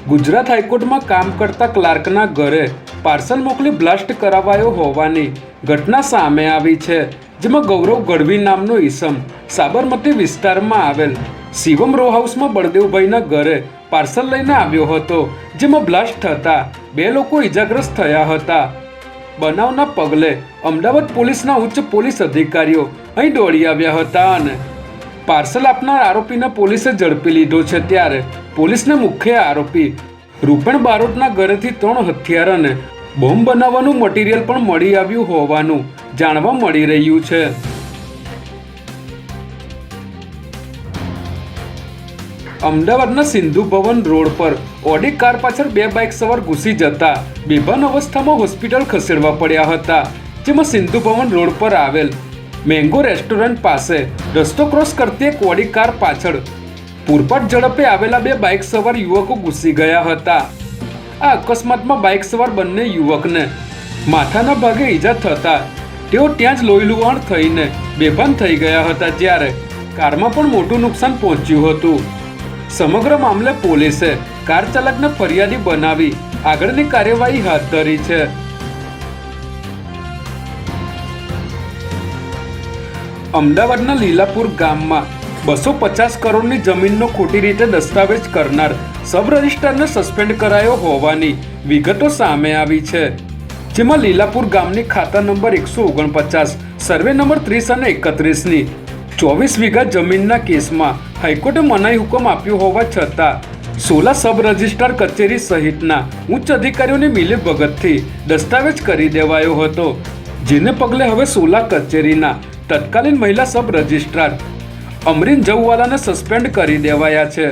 ગુજરાત હાઈકોર્ટમાં કામ કરતા ક્લાર્કના ઘરે પાર્સલ મોકલી બ્લાસ્ટ કરાવાયો હોવાની ઘટના સામે આવી છે, જેમાં ગૌરવ ગઢવી નામનો ઈસમ સાબરમતી વિસ્તારમાં આવેલ શિવમ રો હાઉસમાં બળદેવભાઈના ઘરે પાર્સલ લઈને આવ્યો હતો, જેમાં બ્લાસ્ટ થતા 2 લોકો ઈજાગ્રસ્ત થયા હતા। બનાવના પગલે અમદાવાદ પોલીસના ઉચ્ચ પોલીસ અધિકારીઓ અહીં દોડી આવ્યા હતા અને પાર્સલ આપનાર આરોપીને પોલીસે ઝડપી લીધો છે। ત્યારે પોલીસને મુખ્ય આરોપી રૂપેણ બારોટના ઘરેથી 3 હથિયાર અને બોમ્બ બનાવવાનું મટીરિયલ પણ મળી આવ્યું હોવાનું જાણવા મળી રહ્યું છે। અમદાવાદના સિંધુ ભવન રોડ પર ઓડી કાર પાછળ 2 બાઇક સવાર ઘૂસી જતા બેભાન અવસ્થામાં હોસ્પિટલ ખસેડવા પડ્યા હતા, જેમાં સિંધુ ભવન રોડ પર આવેલ મેંગો રેસ્ટોરન્ટ પાસે રસ્તો ક્રોસ કરતી એક ઓડી કાર પાછળ પૂરપાટ ઝડપે આવેલા 2 બાઇક સવાર યુવકો ઘૂસી ગયા હતા। આ અકસ્માતમાં બાઇક સવાર બંને યુવકને માથાના ભાગે ઈજા થતા તેઓ ત્યાં જ લોહીલુહાણ થઈને બેભાન થઈ ગયા હતા, જ્યારે કારમાં પણ મોટું નુકસાન પહોંચ્યું હતું। સમગ્ર મામલે પોલીસે કાર ચાલકને ફરિયાદી બનાવી આગળની કાર્યવાહી હાથ ધરી છે। અમદાવાદના લીલાપુર ગામમાં 250 કરોડની જમીનનો ખોટી રીતે દસ્તાવેજ કરનાર સબ રજિસ્ટ્રારને સસ્પેન્ડ કરાયો હોવાની વિગતો સામે આવી છે, જેમાં લીલાપુર ગામની ખાતા નંબર 149 સર્વે નંબર 30 અને 31ની 24 વીઘા જમીનના કેસમાં હાઈકોર્ટે મનાઈ હુકમ આપ્યો હોવા છતાં 16 સબ રજિસ્ટ્રાર કચેરી સહિતના ઉચ્ચ અધિકારીઓની મિલીભગતથી દસ્તાવેજ કરી દેવાયો હતો, જેને પગલે હવે 16 કચેરીના તત્કાલીન મહિલા સબ રજિસ્ટ્રાર અમરીન જવવાલાને સસ્પેન્ડ કરી દેવાયા છે।